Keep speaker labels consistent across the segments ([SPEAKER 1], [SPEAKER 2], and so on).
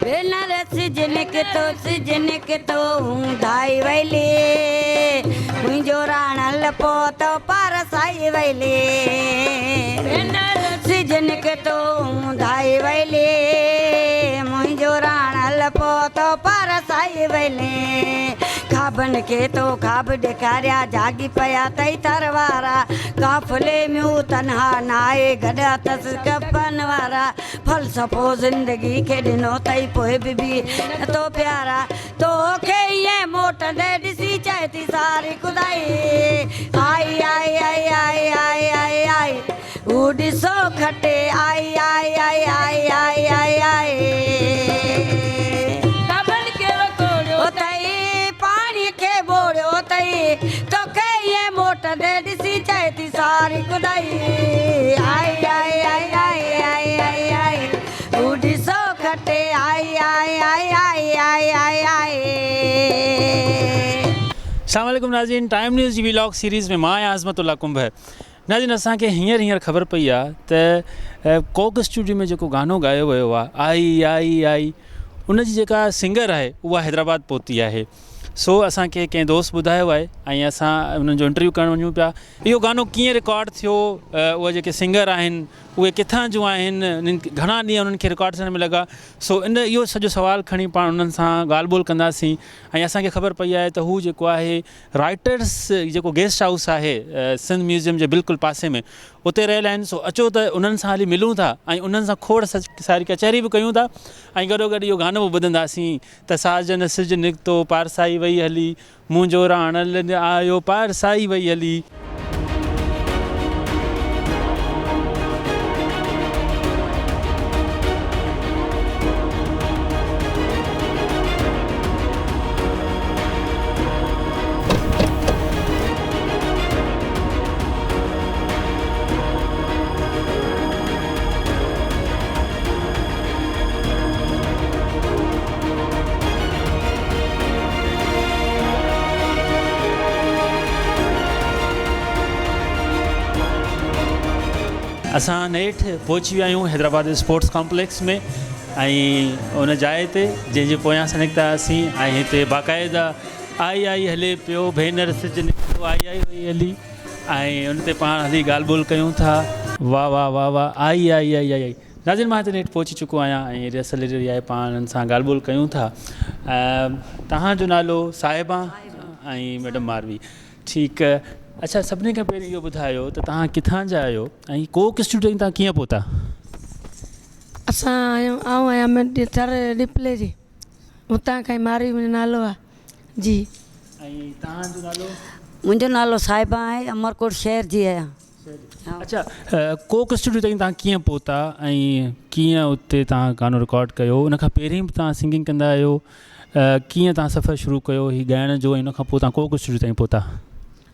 [SPEAKER 1] भेनर सिजन के तो हूँ धाई वैले मुंहिंजो राणल पोतो पारसाई वैले भेनर सिजन के तो हूँ धाई वैले मुंहिंजो राणल पोतो पारसाई वैले खाबन के तो खाब ॾेखारिया जागी पया तई तरवारा काफ़िले में तन्हा नाए गॾा तस कपन वारा फ़लसफ़ो ज़िंदगी खे ॾिनो तई पोइ बि तो प्यारा तोखे ईअं मोटंदे ॾिसी चए थी सारी खुदाई आई आई आई आई आई आई आई हू ॾिसो खटे आई आई आई आई आई आई आई तोखे ये मोटंदे ॾिसी चए थी सारी खुदाई आई आई आई आई आई आई आई हू ॾिसो खटे आई आई आई आई आई आई आई।
[SPEAKER 2] अस्सलाम वालेकुम नाज़रीन, टाइम न्यूज़ जी व्लॉग सीरीज़ में मां आहियां आज़मतुल्लाह कुंभ। नाज़रीन, असांखे हींअर ख़बर पई आहे त कोक स्टूडियो में जेको गानो ॻायो वियो आहे आई आई आई, उनजी जेका सिंगर आहे उहा हैदराबाद पहुती आहे। सो असांखे कंहिं दोस्त ॿुधायो आहे ऐं असां उन्हनि जो इंटरव्यू करणु वञूं पिया। इहो गानो कीअं रिकॉर्ड थियो, उहे जेके सिंगर आहिनि उहे किथां जूं आहिनि, घणा ॾींहं उन्हनि खे रिकॉर्ड थियण में लॻा। सो इहो सॼो सुवाल खणी पाण उन्हनि सां ॻाल्हि ॿोल कंदासीं। ऐं असांखे ख़बर पई आहे त हू जेको आहे राइटर्स जेको गेस्ट हाउस आहे सिंध म्यूज़ियम जे बिल्कुलु पासे में, उते रहियल आहिनि। सो अचो त उन्हनि सां हली मिलूं था ऐं उन्हनि सां खोड़ सारी कचहरी बि कयूं था ऐं गॾोगॾु इहो गानो बि ॿुधंदासीं त साजन सिज निकितो पारसाई वई हली मुंहिंजो राणल आयो पारसाई वई हली। असां नेठ पहुची विया आहियूं हैदराबाद स्पोर्ट्स कॉम्प्लेक्स में ऐं उन जाइ ते जंहिंजे पोयां असां निकितासीं ऐं हिते बाक़ाइदा आई आई हले पियो भेनर सिज निकितो आई आई वई हली ऐं उन ते पाण हली ॻाल्हि ॿोल कयूं था। वाह वाह वाह वाह आई आई आई आई आई। नाज़रीन, मां हिते नेठ पहुची चुको आहियां ऐं रिहर्सल जी आहे, पाण उन्हनि सां ॻाल्हि ॿोल कयूं था। तव्हांजो नालो साहिबा ऐं मैडम मारवी, ठीकु आहे। अच्छा, सभिनी खां पहिरीं इहो ॿुधायो त तव्हां किथां जा आहियो ऐं कोक स्टूडियो तव्हां कीअं पहुता?
[SPEAKER 3] असां आहियां थर डिप्ले जी, हुतां खां ई मारवी मुंहिंजो नालो आहे जी।
[SPEAKER 2] ऐं तव्हांजो नालो?
[SPEAKER 1] मुंहिंजो नालो साहिबा आहे, अमरकोट शहर जी आहियां।
[SPEAKER 2] अच्छा, कोक स्टूडियो ताईं तव्हां कीअं पहुता ऐं कीअं उते तव्हां गानो रिकॉर्ड कयो? उन खां पहिरीं बि तव्हां सिंगिंग कंदा आहियो, कीअं तव्हां सफ़र शुरू कयो हीउ ॻाइण जो ऐं उन खां पोइ तव्हां कोक स्टूडियो ताईं पहुता?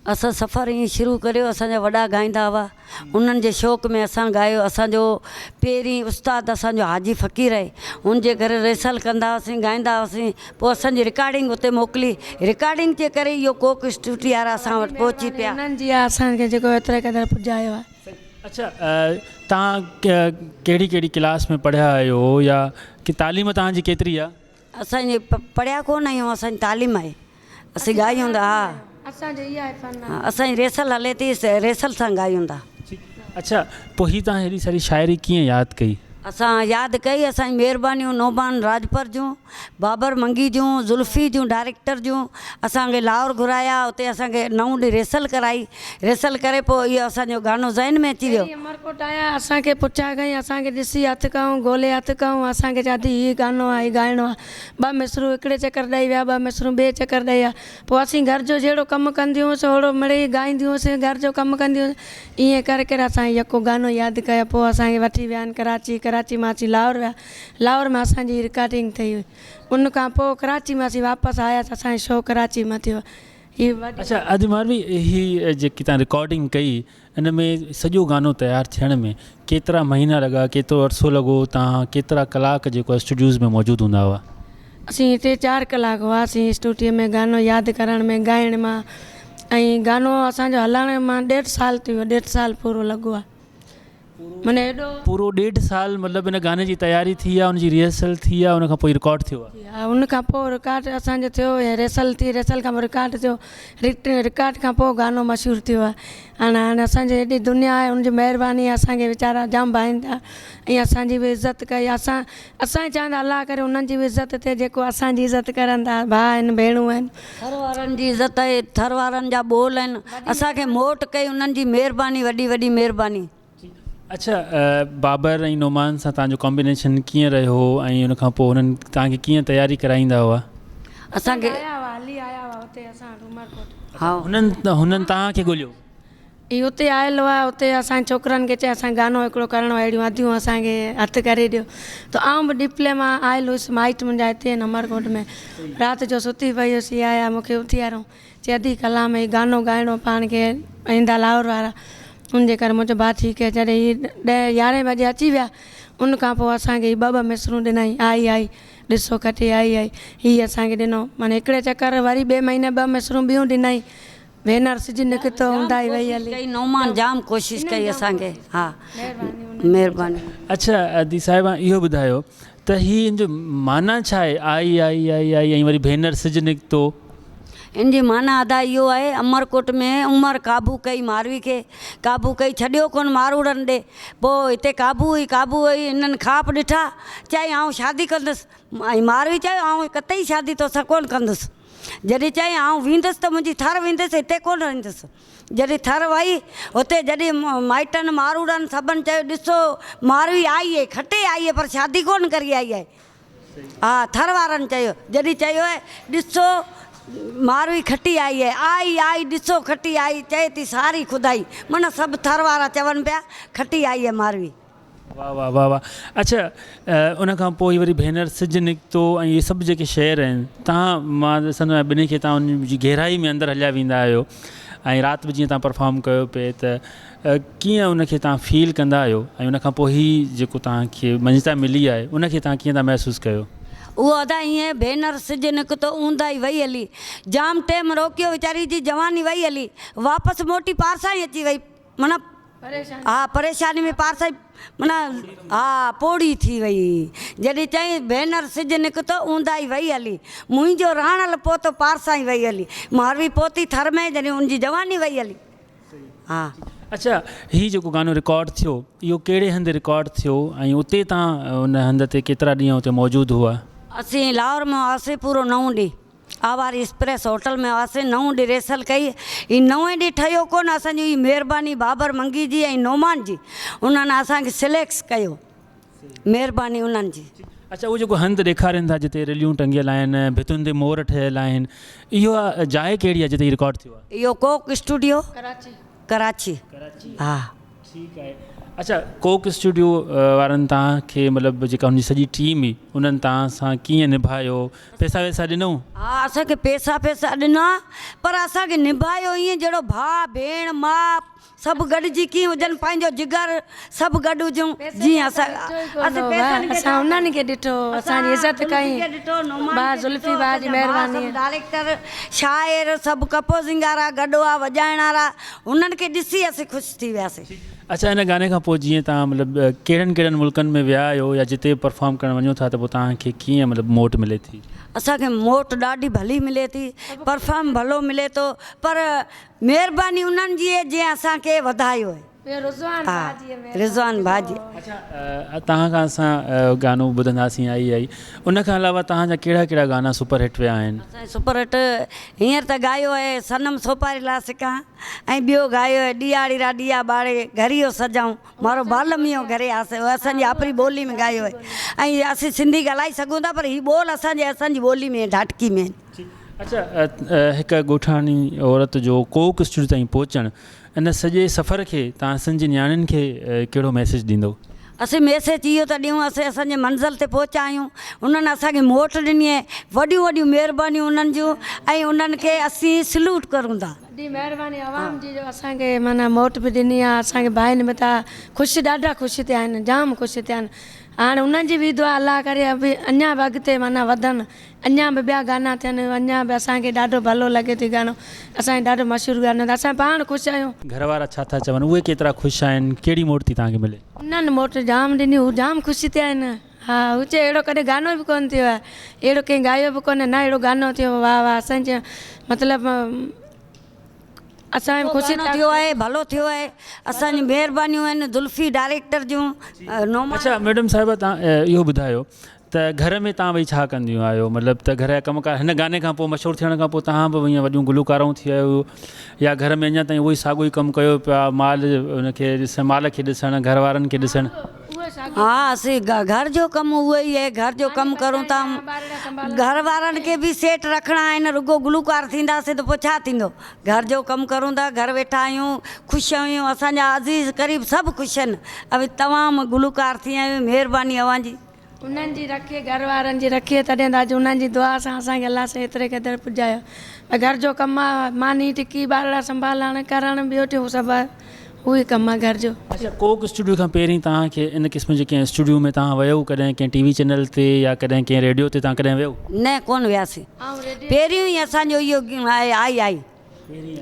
[SPEAKER 1] असां सफ़र ईअं शुरू करियो, असांजा वॾा ॻाईंदा हुआ, उन्हनि जे शौक़ में असां ॻायो। असांजो पहिरीं उस्तादु असांजो हाजी फ़क़ीर आहे, हुनजे घर रिहर्सल कंदा हुआसीं, ॻाईंदा हुआसीं, पोइ असांजी रिकॉर्डिंग उते मोकिली। रिकॉर्डिंग जे करे इहो कोक स्टूडियो वारा असां वटि पहुची पिया।
[SPEAKER 3] उन्हनि जी असांखे जेको एतिरे क़दुरु पुॼायो आहे।
[SPEAKER 2] अच्छा, तव्हां कहिड़ी कहिड़ी क्लास में पढ़िया आहियो या की तालीम तव्हांजी केतिरी आहे?
[SPEAKER 1] असांजी पढ़िया कोन आहियूं, असांजी तालीम आहे, असीं ॻायूं था। हा,
[SPEAKER 3] असांजो इहा आहे फन।
[SPEAKER 1] असांजी रेसल हले थी, रेसल सां ॻायूं था।
[SPEAKER 2] अच्छा, पोइ हीअ तव्हां हेॾी सारी शाइरी कीअं यादि कई?
[SPEAKER 1] असां यादि कई, असांजी महिरबानियूं नोबान राजपर जूं, बाबर मंगी जूं, ज़ुल्फ़ी जूं डायरेक्टर जूं असांखे लाहौर घुराया, उते असांखे 9 ॾींहं रेसल कराई। रेसल करे पोइ इहो असांजो गानो ज़हन में अची वियो।
[SPEAKER 3] अमरकोट आया, असांखे पुछा कई, असांखे ॾिसी हथु कयूं, ॻोल्हे हथु कयूं, असांखे चयाथी हीउ गानो आहे, हीउ ॻाइणो आहे। 2 मिसरूं हिकिड़े चकर ॾेई विया, 2 मिसरूं ॿिए चकर ॾेई विया। पोइ असीं घर जो जहिड़ो कमु कंदियूं हुआसीं ओड़ो मिड़ेई ॻाईंदियूं हुआसीं, घर जो कमु कंदियूं हुआसीं। ईअं करे करे असां यको गानो यादि कयो। पोइ असांखे वठी विया आहिनि कराची मां अची लाहौर विया, लाहौर में असांजी रिकॉर्डिंग थी हुई। उन खां पोइ कराची में असीं वापसि आयासीं, असांजो शो कराची में थियो।
[SPEAKER 2] अच्छा, अॼु मारवी हीअ जेकी तव्हां रिकॉर्डिंग कई, इन में सॼो गानो तयारु थियण में केतिरा महीना लॻा, केतिरो अरसो लॻो, तव्हां केतिरा कलाक जेको स्टूडियोज़ में मौजूदु हूंदा हुआ?
[SPEAKER 3] असीं 3-4 कलाक हुआसीं स्टूडियो में गानो यादि करण में, ॻाइण मां। ऐं गानो असांजो हलाइण मां 1.5 साल थी वियो, 1.5 साल पूरो लॻो आहे। माने एॾो
[SPEAKER 2] पूरो 1.5 साल मतिलबु इन गाने जी तयारी थी आहे, उनजी रिहर्सल थी आहे, उन खां पोइ रिकॉर्ड थियो आहे।
[SPEAKER 3] उन खां पोइ रिकॉर्ड असांजो थियो ऐं रिहर्सल थी, रिहर्सल खां पोइ रिकॉर्ड थियो, रिकॉर्ड खां पोइ गानो मशहूरु थियो आहे। हाणे असांजे हेॾी दुनिया आहे, उनजी महिरबानी असांखे वीचारा जाम भाईंदा ऐं असांजी बि इज़त कई। असां चवंदा अलाह करे उन्हनि जी बि इज़त थिए जेको असांजी इज़त करनि था। भाउ आहिनि, भेणूं आहिनि,
[SPEAKER 1] थर वारनि जी इज़त आहे, थर वारनि जा ॿोल आहिनि, असांखे मोट कई उन्हनि जी महिरबानी, वॾी वॾी महिरबानी।
[SPEAKER 2] अच्छा, बाबर ऐं नोमान सां तव्हांजो कॉम्बिनेशन कीअं रहियो ऐं उन खां पोइ हुननि तव्हांखे कीअं तयारी कराईंदा हुआ?
[SPEAKER 1] असांखे
[SPEAKER 3] हली आया हुआ हुते असां डूमरकोट।
[SPEAKER 1] हा,
[SPEAKER 2] हुननि तव्हांखे ॻोल्हियो?
[SPEAKER 3] इहो हुते आयल हुआ, हुते असांजे छोकिरनि खे चयो असांखे गानो हिकिड़ो करिणो आहे, अहिड़ियूं अदियूं असांखे हथु करे ॾियो। त आउं बि डिप्ले मां आयल हुअसि, माइट मुंहिंजा हिते आहिनि अमरकोट में। राति जो सुती पई हुअसि, आया मूंखे उथियारो, चई अधी कलाक में गानो ॻाइणो पाण खे, ईंदा लाहौर वारा। उनजे करे मुंहिंजो भाउ ठीकु आहे, जॾहिं हीअ 10-11 बजे अची विया, उन खां पोइ असांखे हीअ 2 मिसरूं ॾिनई, आई ॾिसो कटे आई हीअ असांखे ॾिनो। माने हिकिड़े चकर वरी 2 महीने 2 मिसरूं ॿियूं ॾिनई, भेनर सिज निकितो हूंदा ई वई हली।
[SPEAKER 1] कई नौमान जाम कोशिशि कई असांखे। हा, महिरबानी।
[SPEAKER 2] अच्छा अदी साहिबा, इहो ॿुधायो त हीअ जो माना छा आहे, आई ऐं वरी भेनर सिज निकितो?
[SPEAKER 1] इन जी माना अदा इहो आहे, अमरकोट में उमर काबू कई मारवी खे, काबू कई, छॾियो कोन मारूड़नि ॾे। पोइ हिते काबू हुई, इन्हनि खाप ॾिठा, चई आउं शादी कंदुसि, ऐं मारवी चयो आउं कतई शादी तोसां कोन कंदुसि। जॾहिं चई आउं वेंदुसि त मुंहिंजी थर वेंदुसि, हिते कोन रहंदुसि। जॾहिं थर वई हुते, जॾहिं माइटनि मारूड़नि सभिनि चयो ॾिसो मारवी आई आहे, खटे आई आहे, पर शादी कोन करी आई आहे। हा, थर वारनि चयो, जॾहिं चयो आहे ॾिसो मारवी खटी आई है, आई ॾिसो खटी आई, चए थी सारी खुदाई, माना सभु थर वारा चवनि पिया खटी आई है मारवी।
[SPEAKER 2] वाह वाह वाह वाह। अच्छा, उन खां पोइ वरी भेनर सिज निकितो ऐं इहे सभु जेके शेर आहिनि, तव्हां मां ॾिसंदो आहियां ॿिन्ही खे तव्हां उनजी गहराई में अंदरि हलिया वेंदा आहियो, ऐं राति बि जीअं तव्हां परफॉर्म कयो पिए त कीअं उनखे तव्हां फील कंदा आहियो, ऐं उन खां पोइ हीअ जेको तव्हांखे मंज़िता मिली आहे उनखे तव्हां कीअं था महसूसु कयो?
[SPEAKER 1] उहो अदा ईअं, भेनर सिज निकितो ऊंधा ई वई हली, जाम टाइम रोकियो, वीचारी जी जवानी वई हली, वापसि मोटी पारसा ई अची वई, माना हा परेशानी में पारसा माना हा पोड़ी थी वई। जॾहिं चई भेनर सिज निकितो ऊंधा ई वई हली, मुंहिंजो राणल पोतो पारसा ई वई हली, मारवी पोती थर में, जॾहिं उनजी जवानी वई हली। हा।
[SPEAKER 2] अच्छा, हीउ जेको गानो रिकॉर्ड थियो, इहो कहिड़े हंधि रिकॉर्ड थियो ऐं उते तव्हां उन हंध ते केतिरा ॾींहं उते मौजूदु हुआ?
[SPEAKER 1] असीं लाहौर में हुआसीं पूरो 9 ॾींहं, आवारी एक्सप्रेस होटल में हुआसीं, 9 ॾींहं रिहर्सल कई। हीअ 9 ॾींहं ठहियो कोन, असांजी ही महिरबानी बाबर मंगी जी ऐं नोमान जी, उन्हनि असांखे सिलेक्ट कयो, महिरबानी उन्हनि जी।
[SPEAKER 2] अच्छा, उहो जेको हंधि ॾेखारीनि था जिते रिलियूं टंगियल आहिनि, भितुनि ते मोर ठहियल आहिनि, इहो जाइ कहिड़ी आहे जिते रिकॉर्ड थियो आहे?
[SPEAKER 1] इहो कोक स्टूडियो, कराची। हा,
[SPEAKER 2] ठीकु आहे। अच्छा, कोक स्टूडियो वारनि तव्हांखे मतिलबु जेका हुनजी सॼी टीम हुई उन्हनि तव्हां सां कीअं निभायो, पैसा वैसा ॾिनऊं?
[SPEAKER 1] हा, असांखे पैसा ॾिना, पर असांखे निभायो ईअं जहिड़ो भाउ भेण माउ सभु गॾिजी कीअं हुजनि, पंहिंजो जिगर सभु गॾु हुजूं, जीअं
[SPEAKER 3] असां उन्हनि खे ॾिठो, असांजी इज़त कई, भाउ ज़ुल्फी भाउ जी महिरबानी,
[SPEAKER 1] डायरेक्टर शाइर सभु कंपोज़िंग वारा गॾु आहे, वॼाइण वारा, उन्हनि खे ॾिसी असीं ख़ुशि थी वियासीं।
[SPEAKER 2] अच्छा, हिन गाने खां पोइ जीअं तव्हां मतिलबु कहिड़नि मुल्कनि में विया आहियो या जिते परफॉर्म करणु वञो था, त पोइ तव्हांखे कीअं मतिलबु मोट मिले थी?
[SPEAKER 1] असांखे मोट ॾाढी भली मिले थी, परफॉर्म भलो मिले थो, पर महिरबानी उन्हनि जी आहे जंहिं असांखे वधायो आहे। रिज़वान भाजी।
[SPEAKER 2] अच्छा, तव्हां खां असां गानो ॿुधंदासीं आई, उन खां अलावा तव्हांजा कहिड़ा गाना सुपर हिट विया आहिनि?
[SPEAKER 1] असांजो सुपर हिट हींअर त गायो आहे सनम सोपारी ला सिका, ऐं ॿियो गायो आहे ॾियारी रा ॾिया ॿारे घरियो सजाऊं मारो बालमियो घरे आसे, उहो असांजी आपरी ॿोली में गायो आहे। ऐं असीं सिंधी ॻाल्हाए सघूं था, पर हीअ ॿोल असांजी ॿोली में ढाटकी में।
[SPEAKER 2] अच्छा, हिकु ॻोठाणी औरत जो कोक स्टूडियो ताईं पहुचणु, इन सॼे सफ़र खे तव्हां असांजी नियाणियुनि खे कहिड़ो मैसेज ॾींदो?
[SPEAKER 1] असीं मैसेज इहो त ॾियूं, असीं असांजे मंज़िल ते पहुचा आहियूं, उन्हनि असांखे मोट ॾिनी आहे, वॾियूं वॾियूं महिरबानियूं उन्हनि जूं, ऐं उन्हनि खे असीं सल्यूट करूं था।
[SPEAKER 3] वॾी महिरबानी आवाम जी जो असांखे माना मोट बि ॾिनी आहे असांखे भाइनि में था ख़ुशि ॾाढा ख़ुशि थिया आहिनि जाम ख़ुशि थिया आहिनि हाणे उन्हनि जी बि दुआ अलाह करे अभी अञा बि अॻिते माना वधनि अञा बि ॿिया गाना थियनि अञा बि असांखे ॾाढो भलो लॻे थो गानो असांखे ॾाढो मशहूरु गानो असां पाण ख़ुशि आहियूं
[SPEAKER 2] घर वारा छा था चवनि उहे केतिरा ख़ुशि आहिनि कहिड़ी मोट थी तव्हांखे मिले
[SPEAKER 3] उन्हनि मोट जाम ॾिनी हू जाम ख़ुशि थिया आहिनि हा हू चए अहिड़ो कॾहिं गानो बि कोन थियो आहे अहिड़ो कंहिं ॻायो बि कोन्हे न अहिड़ो गानो थियो वाह वाह असांजे मतिलबु असां ख़ुशी
[SPEAKER 1] गानो थियो आहे भलो थियो आहे असांजी महिरबानियूं आहिनि जुल्फी डायरेक्टर जूं नोमा
[SPEAKER 2] अच्छा मैडम साहिबा तव्हां इहो ॿुधायो त घर में तव्हां वेही छा कंदियूं आहियो मतिलबु त घर जा कमकार हिन गाने खां पोइ मशहूरु थियण खां पोइ तव्हां बि ईअं वॾियूं गुलकाराऊं थी आहियो या घर में अञा ताईं उहो ई साॻियो ई कमु कयो पिया माल उनखे माल खे ॾिसणु घर वारनि खे ॾिसणु
[SPEAKER 1] हा असीं घर जो कमु उहो ई आहे घर जो कमु करूं था घर वारनि खे बि सेठ रखणा आहिनि रुगो गुलकार थींदासीं त पोइ छा थींदो घर जो कमु करूं था घर वेठा आहियूं ख़ुशि आहियूं असांजा अज़ीज़ क़रीब सभु ख़ुशि आहिनि अभी तमामु गुलकार थी आहियूं महिरबानी अव्हांजी
[SPEAKER 3] उन्हनि जी रखिए घर वारनि जी रखिए तॾहिं त अॼु उन्हनि जी दुआ सां असांखे अलाह सां एतिरे क़दुरु पुॼायो भई घर जो कमु आहे मानी टिकी ॿारड़ा संभालणु करणु ॿियो टियों सभु आहे उहो ई कमु आहे घर जो
[SPEAKER 2] अच्छा कोक स्टूडियो खां पहिरीं तव्हांखे इन क़िस्म जे कंहिं स्टूडियो में तव्हां वियो कॾहिं कंहिं टीवी चैनल ते या कॾहिं कंहिं रेडियो ते तव्हां कॾहिं वियो
[SPEAKER 1] न कोन वियासीं पहिरियों ई असांजो इहो आहे आई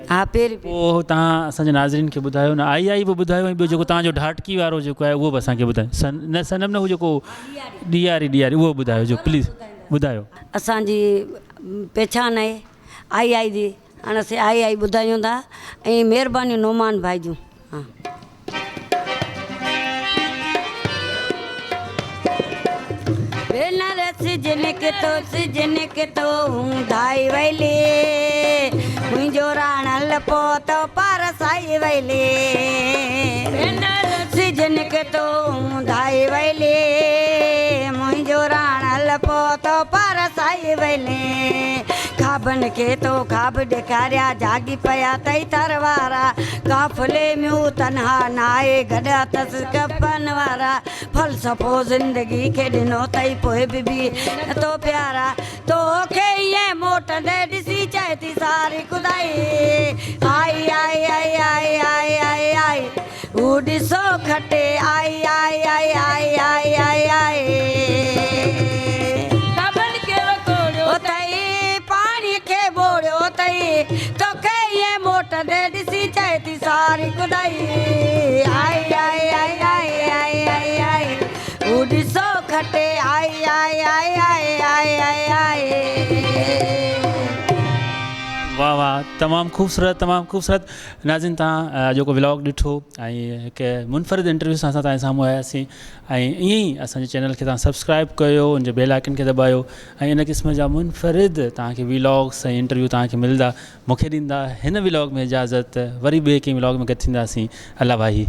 [SPEAKER 1] हा पहिरीं
[SPEAKER 2] पोइ तव्हां असांजे नाज़रीन खे ॿुधायो न आई बि ॿुधायो ऐं ॿियो जेको तव्हांजो ढाटकी वारो जेको आहे उहो बि असांखे ॿुधायो न सनम न हू जेको ॾियारी उहो ॿुधायो जो प्लीज़ ॿुधायो
[SPEAKER 1] असांजी पहचान आहे आई जी हाणे असीं आई ॿुधायूं था ऐं महिरबानी नोमान भाई जूं हा सिजन के तो हूँ धाई वैले मुंहिंजो राणल पोतो परसाई वैले सिजन के तो हूँ धाई वैले मुंहिंजो राणल पोतो परसाई वैले खाबन के तो खाब ॾेखारिया जागी पिया तई तरवारा काफ़िले में तन्हा नाए गॾा तस कपन वारा फ़लसफ़ो ज़िंदगी खे ॾिनो तई पोइ बि तो प्यारा तोखे ईअं मोटंदे ॾिसी चए थी सारी खुदाई आई आई आई आई आई आई आई हू ॾिसो खटे आई आई आई आई आई आई आई तोखे ईअं मोटंदे ॾिसी चए थी सारी खुदाई आई आई आई आई आई आई आई हू ॾिसो खटे आई आई आई आई आई आई आई
[SPEAKER 2] वाह वाह तमामु ख़ूबसूरत नाज़रीन तव्हां जेको व्लॉग ॾिठो ऐं हिकु मुनफ़रिद इंटरव्यू सां असां तव्हांजे साम्हूं आयासीं ऐं ईअं ई असांजे चैनल खे तव्हां सब्सक्राइब कयो उनजे बेल आइकन खे दॿायो ऐं इन क़िस्म जा मुनफ़रिद तव्हांखे व्लॉग्स ऐं इंटरव्यू तव्हांखे मिलंदा मूंखे ॾींदा हिन व्लॉग में इजाज़त वरी ॿिए कंहिं व्लॉग में गॾु थींदासीं अल्लाह भाई